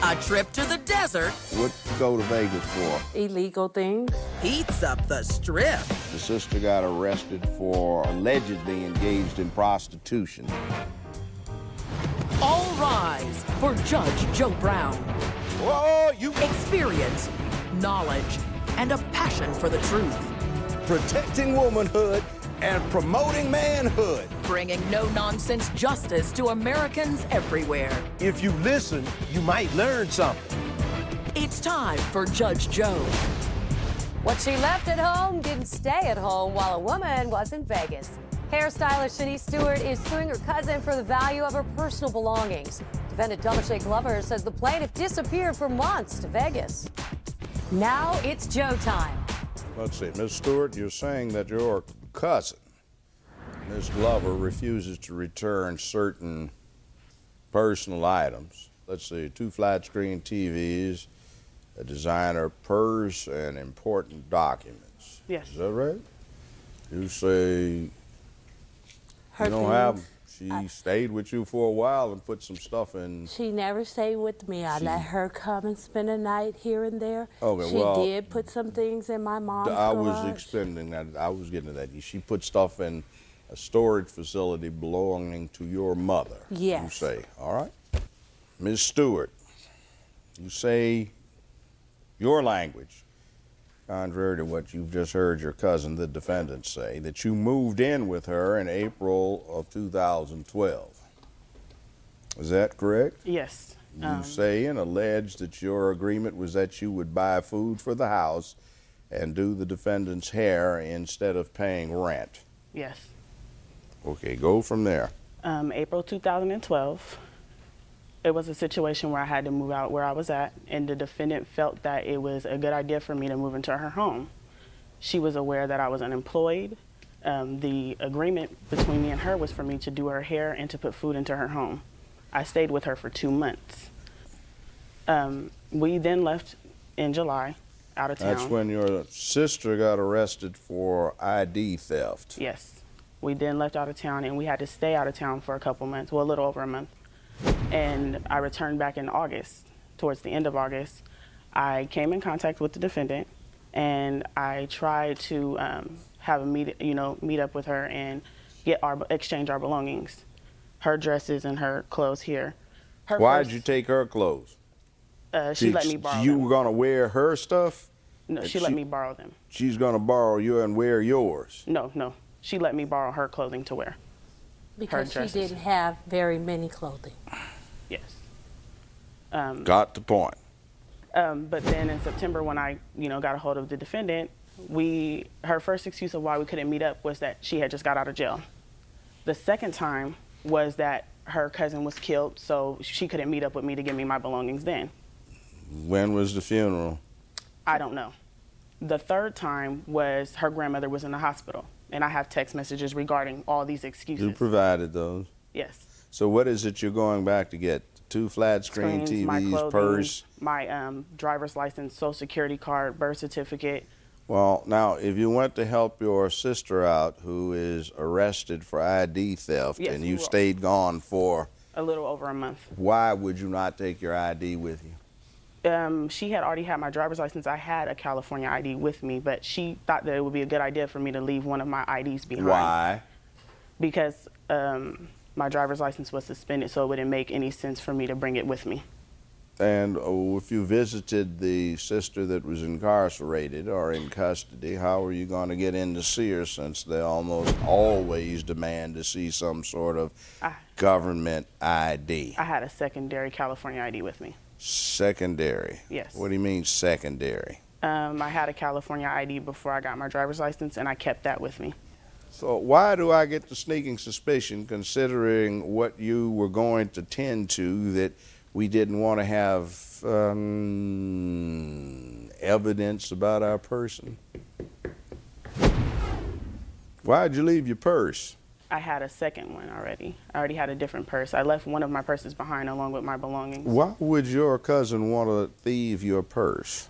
A trip to the desert What you go to Vegas for? Illegal things. heats up the strip. The sister got arrested for allegedly engaged in prostitution. All rise for Judge Joe Brown. Whoa, you Experience, knowledge, and a passion for the truth. protecting womanhood and promoting manhood. Bringing no-nonsense justice to Americans everywhere. If you listen, you might learn something. It's time for Judge Joe. What she left at home didn't stay at home while a woman was in Vegas. Hairstylist Shanice Stewart is suing her cousin for the value of her personal belongings. Defendant Double J Glover says the plaintiff disappeared for months to Vegas. Now it's Joe time. Let's see, Ms. Stewart, you're saying that your cousin, Ms. Glover, refuses to return certain personal items. Let's see, 2 flat-screen TVs, a designer purse, and important documents. Yes. Is that right? You say Her you don't things. have them. She stayed with you for a while and put some stuff in. She never stayed with me. I let her come and spend a night here and there. Okay, she well, did put some things in my mom's I was garage. expending that. I was getting to that. She put stuff in a storage facility belonging to your mother. Yes. You say, all right. Ms. Stewart, you say your language, contrary to what you've just heard your cousin, the defendant, say, that you moved in with her in April of 2012. Is that correct? Yes. You say and allege that your agreement was that you would buy food for the house and do the defendant's hair instead of paying rent. Yes. Okay, go from there. April 2012, it was a situation where I had to move out where I was at, and the defendant felt that it was a good idea for me to move into her home. She was aware that I was unemployed. The agreement between me and her was for me to do her hair and to put food into her home. I stayed with her for 2 months. We then left in July, out of town. That's when your sister got arrested for ID theft. Yes. We then left out of town, and we had to stay out of town for a couple months, well, a little over a month. And I returned back in August. Towards the end of August, I came in contact with the defendant, and I tried to have a meet up with her and exchange our belongings, her dresses and her clothes here. Why'd you take her clothes? She let me borrow You them. were gonna wear her stuff? No, she let me borrow them. She's gonna borrow you and wear yours. No. She let me borrow her clothing to wear. because she dresses. didn't have very many clothing. Yes. Got the point. But then in September, when I, got a hold of the defendant, her first excuse of why we couldn't meet up was that she had just got out of jail. The second time was that her cousin was killed, so she couldn't meet up with me to give me my belongings then. When was the funeral? I don't know. The third time was her grandmother was in the hospital, and I have text messages regarding all these excuses. You provided those. Yes. So what is it you're going back to get? 2 flat screen Screens, my TVs, clothing, purse? my driver's license, social security card, birth certificate. Well, now, if you went to help your sister out who is arrested for ID theft Yes, and we you were. stayed gone for, A little over a month. why would you not take your ID with you? She had already had my driver's license. I had a California ID with me, but she thought that it would be a good idea for me to leave one of my IDs behind. Why? Because my driver's license was suspended, so it wouldn't make any sense for me to bring it with me. And if you visited the sister that was incarcerated or in custody, how are you going to get in to see her since they almost always demand to see some sort of government ID? I had a secondary California ID with me. Secondary? Yes. What do you mean secondary? I had a California ID before I got my driver's license, and I kept that with me. So why do I get the sneaking suspicion, considering what you were going to tend to, that we didn't want to have evidence about our person? Why'd you leave your purse? I had a second one already. I already had a different purse. I left one of my purses behind along with my belongings. Why would your cousin want to thieve your purse?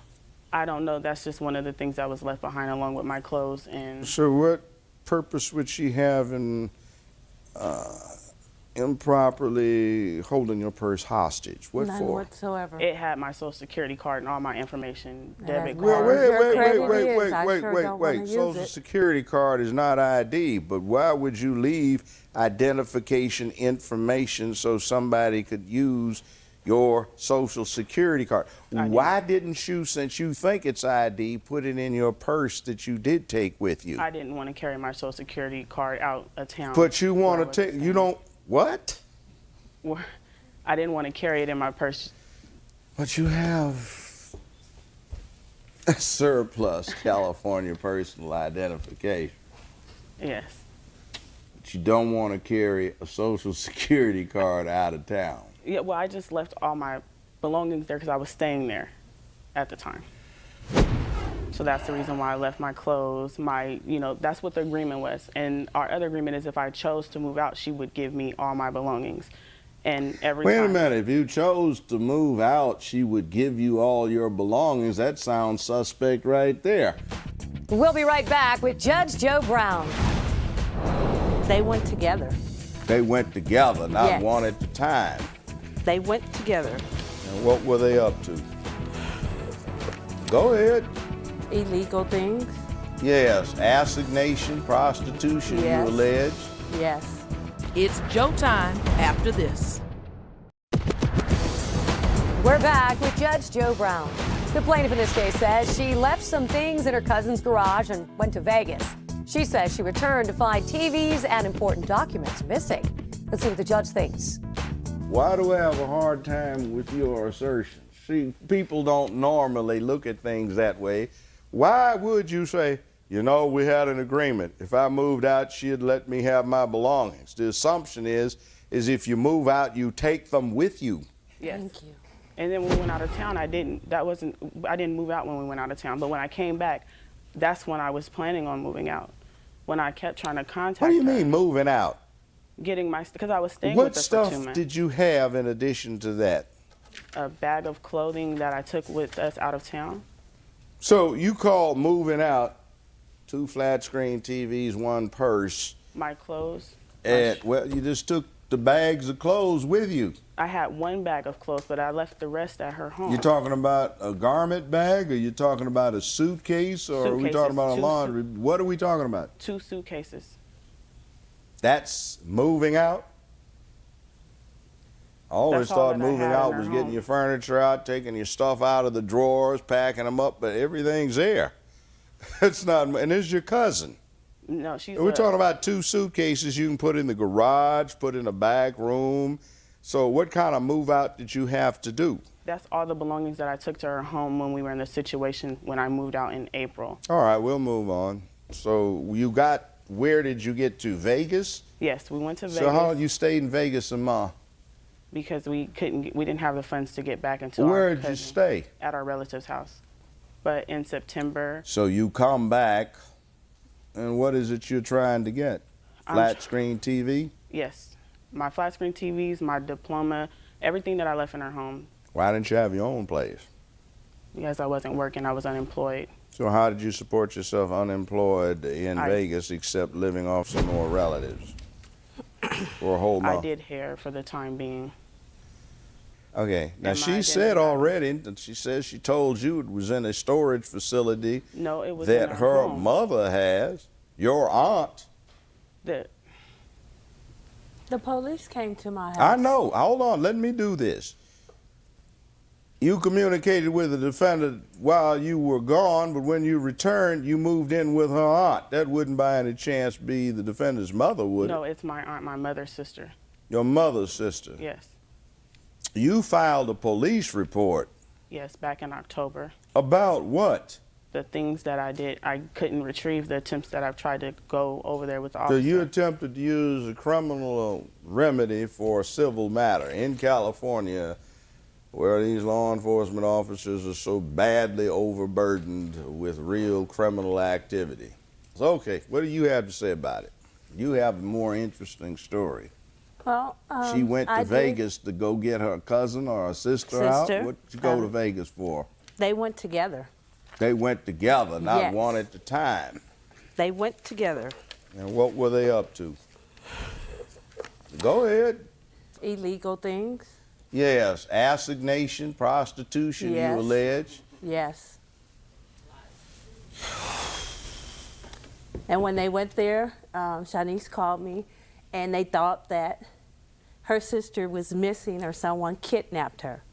I don't know. That's just one of the things that was left behind along with my clothes. And So what purpose would she have in improperly holding your purse hostage? What None for? whatsoever. It had my social security card and all my information, debit Well, card. Your credit is. I sure don't wanna wait. use Social it. security card is not ID, but why would you leave identification information so somebody could use your social security card? Why didn't you, since you think it's ID, put it in your purse that you did take with you? I didn't want to carry my social security card out of town. But you where I want to was take, you don't, what? staying. I didn't want to carry it in my purse. But you have a surplus California personal identification. Yes. But you don't want to carry a social security card out of town. Yeah, well, I just left all my belongings there because I was staying there at the time. So that's the reason why I left my clothes, that's what the agreement was. And our other agreement is if I chose to move out, she would give me all my belongings. And every Wait time. a minute, if you chose to move out, she would give you all your belongings. That sounds suspect right there. We'll be right back with Judge Joe Brown. They went together. They went together, not Yes. one at a time. They went together. And what were they up to? Go ahead. Illegal things. Yes, assignation, prostitution, Yes. you allege. Yes. It's Joe time after this. We're back with Judge Joe Brown. The plaintiff in this case says she left some things in her cousin's garage and went to Vegas. She says she returned to find TVs and important documents missing. Let's see what the judge thinks. Why do I have a hard time with your assertions? See, people don't normally look at things that way. Why would you say, we had an agreement. If I moved out, she'd let me have my belongings. The assumption is if you move out, you take them with you. Yes. Thank you. And then when we went out of town, I didn't move out when we went out of town. But when I came back, that's when I was planning on moving out. When I kept trying to contact her. What do you mean moving out? Getting because I was staying What with her for 2 stuff months. did you have in addition to that? A bag of clothing that I took with us out of town. So you call moving out 2 flat screen TVs, 1 purse, My clothes. and you just took the bags of clothes with you. I had 1 bag of clothes, but I left the rest at her home. You talking about a garment bag, or you talking about a suitcase, or are we talking Suitcases, about a 2 laundry? What are we talking about? 2 suitcases. That's moving out? I always That's all thought that I moving had in out her was getting home. your furniture out, taking your stuff out of the drawers, packing them up, but everything's there. It's not, and this is your cousin. No, she's. We're talking about 2 suitcases you can put in the garage, put in a back room. So what kind of move out did you have to do? That's all the belongings that I took to her home when we were in the situation when I moved out in April. All right, we'll move on. So where did you get to? Vegas? Yes, we went to Vegas. So how long you stayed in Vegas a month? Because we didn't have the funds to get back into Where our did you cousin stay? at our relative's house. But in September, So you come back, and what is it you're trying to get? Flat screen TV? yes, my flat screen TVs, my diploma, everything that I left in her home. Why didn't you have your own place? Because I wasn't working, I was unemployed. So how did you support yourself unemployed in Vegas except living off some more relatives? For a whole month? I did hair for the time being. Okay. Now, And my she said identity. already that she says she told you it was in a storage facility No, it was that in her home. mother has, your aunt. The police came to my house. I know. Hold on. Let me do this. You communicated with the defendant while you were gone, but when you returned, you moved in with her aunt. That wouldn't by any chance be the defendant's mother, would No, it? it's my aunt, my mother's sister. Your mother's sister. Yes. You filed a police report. Yes, back in October. About what? The things that I did, I couldn't retrieve the attempts that I've tried to go over there with the So officer. you attempted to use a criminal remedy for a civil matter in California, where these law enforcement officers are so badly overburdened with real criminal activity. So, okay, what do you have to say about it? You have a more interesting story. Well, She went to I did. Vegas to go get her cousin or her sister out? Sister. What did you go to Vegas for? They went together. They went together, not Yes. one at a time. They went together. And what were they up to? Go ahead. Illegal things. Yes, assignation, prostitution, Yes. you allege. Yes. And when they went there, Shanice called me, and they thought that her sister was missing or someone kidnapped her.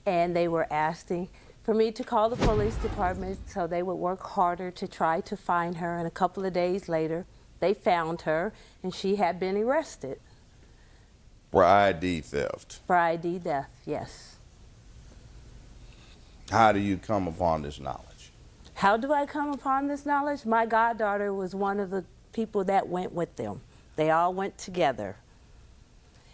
And they were asking for me to call the police department so they would work harder to try to find her. And a couple of days later, they found her, and she had been arrested. For ID theft. For ID theft, yes. How do you come upon this knowledge? How do I come upon this knowledge? My goddaughter was one of the people that went with them. They all went together.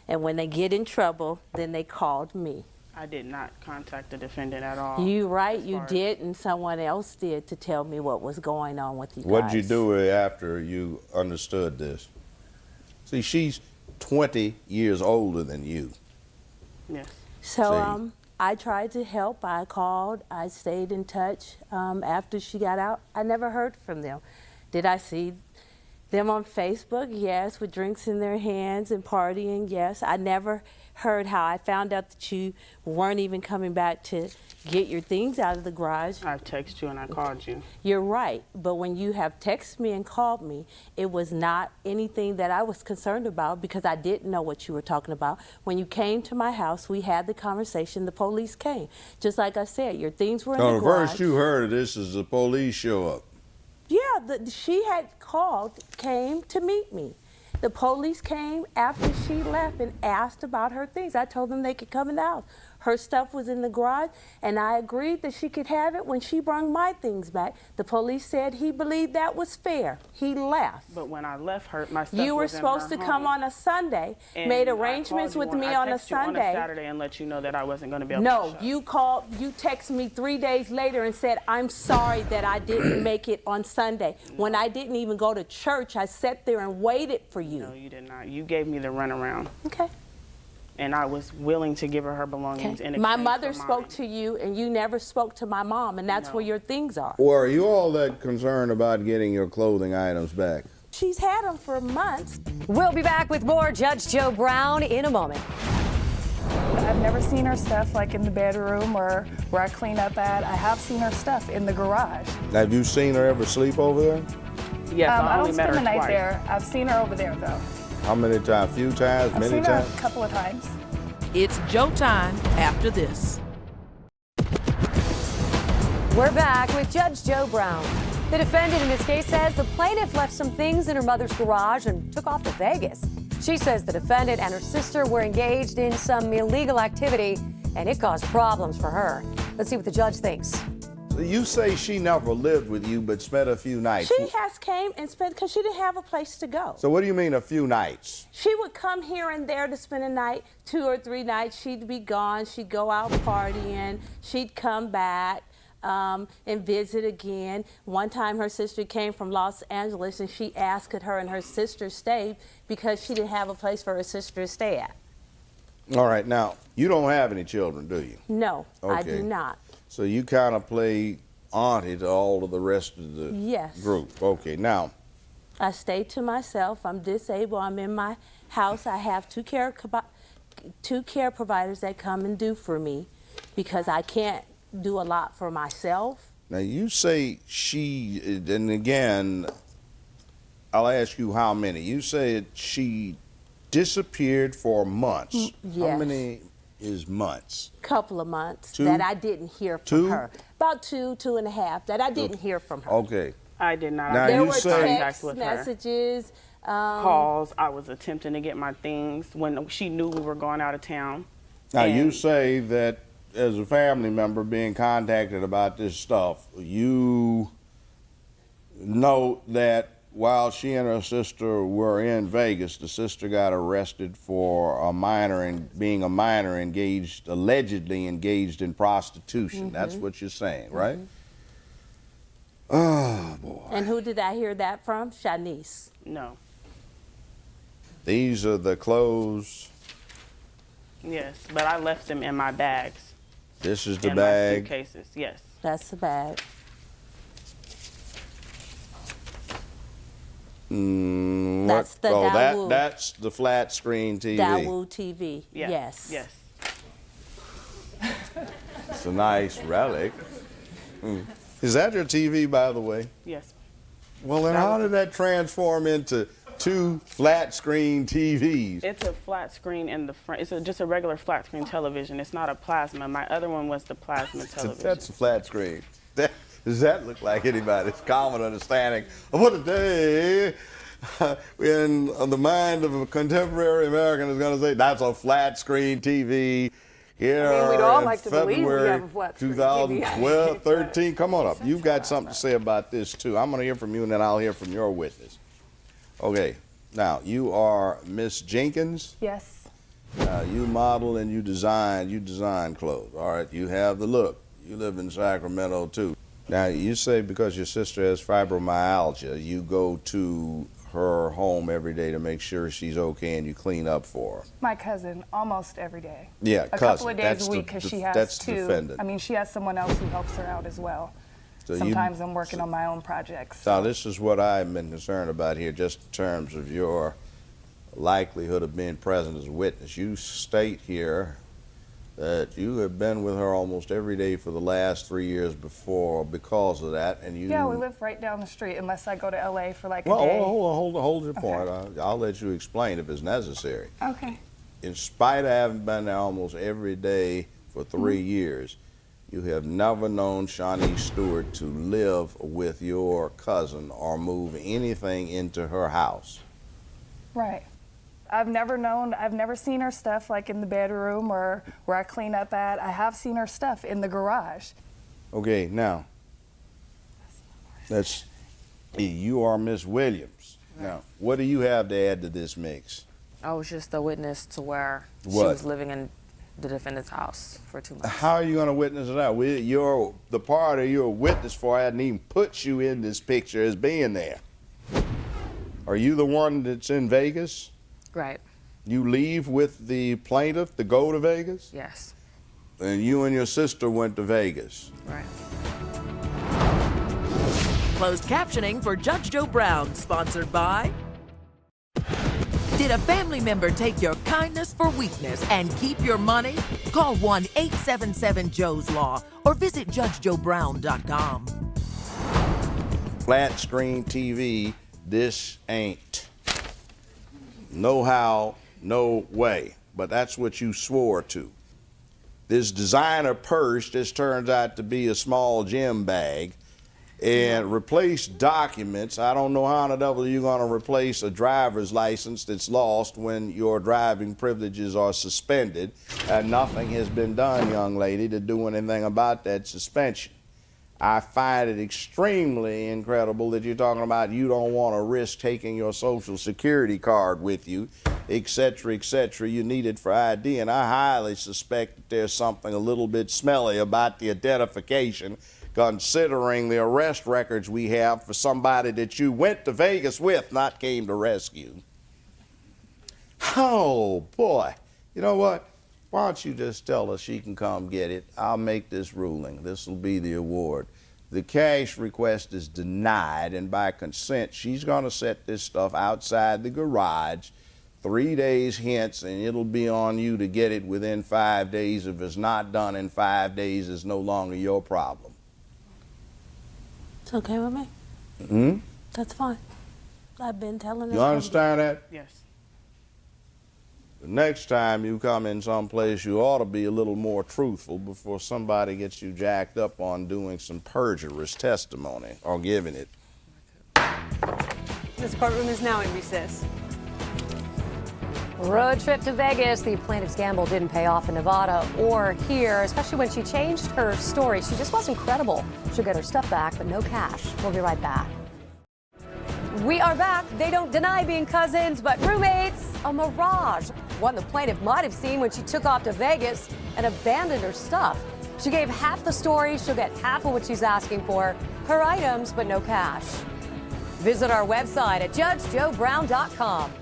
And when they get in trouble, then they called me. I did not contact the defendant at all. You right, you did, and someone else did to tell me what was going on with you guys. What did you do after you understood this? See, she's 20 years older than you. Yes. So I tried to help. I called. I stayed in touch. After she got out, I never heard from them. Did I see them on Facebook? Yes, with drinks in their hands and partying. Yes. I never heard how I found out that you weren't even coming back to get your things out of the garage. I texted you and I called you. You're right, but when you have texted me and called me, it was not anything that I was concerned about because I didn't know what you were talking about. When you came to my house, we had the conversation, the police came. Just like I said, your things were in the garage. First you heard of this is the police show up. Yeah, she had called, came to meet me. The police came after she left and asked about her things. I told them they could come in the house. Her stuff was in the garage, and I agreed that she could have it when she brought my things back. The police said he believed that was fair. He left. But when I left her, my stuff You were was in supposed her to come home. on a Sunday, And made I arrangements called with you me I on a texted you on Sunday. a Saturday and let you know that I wasn't going to be able to No, show. you called, you texted me 3 days later and said, I'm sorry that I didn't make it on Sunday. When I didn't even go to church, I sat there and waited for you. No, you did not. You gave me the runaround. Okay. And I was willing to give her her belongings. In My exchange mother for spoke mine. to you, and you never spoke to my mom, and that's where your things are. Were you all that concerned about getting your clothing items back? She's had them for months. We'll be back with more Judge Joe Brown in a moment. I've never seen her stuff like in the bedroom or where I clean up at. I have seen her stuff in the garage. Have you seen her ever sleep over there? Yes, I I only don't met spend her the night twice. there. I've seen her over there though. How many times? A few times? I've Many seen her times? a couple of times. It's Joe time after this. We're back with Judge Joe Brown. The defendant in this case says the plaintiff left some things in her mother's garage and took off to Vegas. She says the defendant and her sister were engaged in some illegal activity, and it caused problems for her. Let's see what the judge thinks. So you say she never lived with you but spent a few nights. She has came and spent, because she didn't have a place to go. So what do you mean a few nights? She would come here and there to spend a night, 2 or 3 nights. She'd be gone. She'd go out partying. She'd come back and visit again. One time her sister came from Los Angeles and she asked could her and her sister stay because she didn't have a place for her sister to stay at. All right, now, you don't have any children, do you? No, I Okay. do not. So you kind of play auntie to all of the rest of the Yes. group. Okay, now, I stay to myself. I'm disabled. I'm in my house. I have two care providers that come and do for me because I can't do a lot for myself. now you say she, and again, I'll ask you how many. You said she disappeared for months. How yes. many is months? Couple of months 2? that I didn't hear from 2? her. About 2.5 that I didn't hear from her. Okay. I did not. Now I There you were was in say- contact text with her. messages. Calls. I was attempting to get my things when she knew we were going out of town. Now you And- say that as a family member being contacted about this stuff, you note that while she and her sister were in Vegas, the sister got arrested for a minor and being a minor engaged, allegedly engaged in prostitution. That's what you're saying, right? Oh boy. And who did I hear that from? Shanice. No. These are the clothes. Yes, but I left them in my bags. This is the in my bag. suitcases. Yes. That's the bag. That's the Daewoo. That's the flat screen TV. Daewoo TV. Yeah. Yes. Yes. It's a nice relic. Is that your TV, by the way? Yes. Well, then how did that transform into 2 flat screen TVs? It's a flat screen in the front. It's just a regular flat screen television. It's not a plasma. My other one was the plasma television. That's a flat screen. Does that look like anybody's common understanding of what a day in the mind of a contemporary American is going to say? That's a flat screen TV. Here I mean, we'd all in like to believe we February have a flat screen 2012, TV. 13. Come on up. You've got something to say about this too. I'm going to hear from you, and then I'll hear from your witness. Okay. Now you are Miss Jenkins. Yes. You model and you design clothes. All right. You have the look. You live in Sacramento too. Now you say because your sister has fibromyalgia, you go to her home every day to make sure she's okay, and you clean up for her. My cousin, almost every day. Yeah, a couple of days That's a week because she has that's the 2. defendant. I mean, she has someone else who helps her out as well. So Sometimes I'm working on my own projects. Now this is what I've been concerned about here, just in terms of your likelihood of being present as a witness. You state here that you have been with her almost every day for the last 3 years because of that, and you... Yeah, we live right down the street unless I go to LA for like a well, day. hold your point. I'll let you explain if it's necessary. Okay. In spite of having been there almost every day for 3 years, you have never known Shawnee Stewart to live with your cousin or move anything into her house. Right. I've never seen her stuff like in the bedroom or where I clean up at. I have seen her stuff in the garage. Okay, now, you are Miss Williams. Now, what do you have to add to this mix? I was just a witness to where she What? was living in the defendant's house for 2 months. How are you going to witness it out? The party you're a witness for hadn't even put you in this picture as being there. Are you the one that's in Vegas? Right. You leave with the plaintiff to go to Vegas? Yes. And you and your sister went to Vegas. Right. Closed captioning for Judge Joe Brown, sponsored by... Did a family member take your kindness for weakness and keep your money? Call 1-877-JOE'S-LAW or visit JudgeJoeBrown.com. Flat screen TV, this ain't. No how, no way. But that's what you swore to. This designer purse just turns out to be a small gym bag. And replace documents. I don't know how in the devil you're going to replace a driver's license that's lost when your driving privileges are suspended. And nothing has been done, young lady, to do anything about that suspension. I find it extremely incredible that you're talking about you don't want to risk taking your Social Security card with you, et cetera, you need it for ID. And I highly suspect that there's something a little bit smelly about the identification, considering the arrest records we have for somebody that you went to Vegas with, not came to rescue. Oh, boy. You know what? Why don't you just tell her she can come get it? I'll make this ruling. This will be the award. The cash request is denied, and by consent, she's going to set this stuff outside the garage 3 days hence, and it'll be on you to get it within 5 days. If it's not done in 5 days, it's no longer your problem. It's okay with me. Hmm? That's fine. I've been telling her. You understand that? Yes. The next time you come in someplace, you ought to be a little more truthful before somebody gets you jacked up on doing some perjurious testimony or giving it. This courtroom is now in recess. Road trip to Vegas. The plaintiff's gamble didn't pay off in Nevada or here, especially when she changed her story. She just wasn't credible. She'll get her stuff back, but no cash. We'll be right back. We are back. They don't deny being cousins, but roommates, a mirage. One the plaintiff might have seen when she took off to Vegas and abandoned her stuff. She gave half the story. She'll get half of what she's asking for. Her items, but no cash. Visit our website at JudgeJoeBrown.com.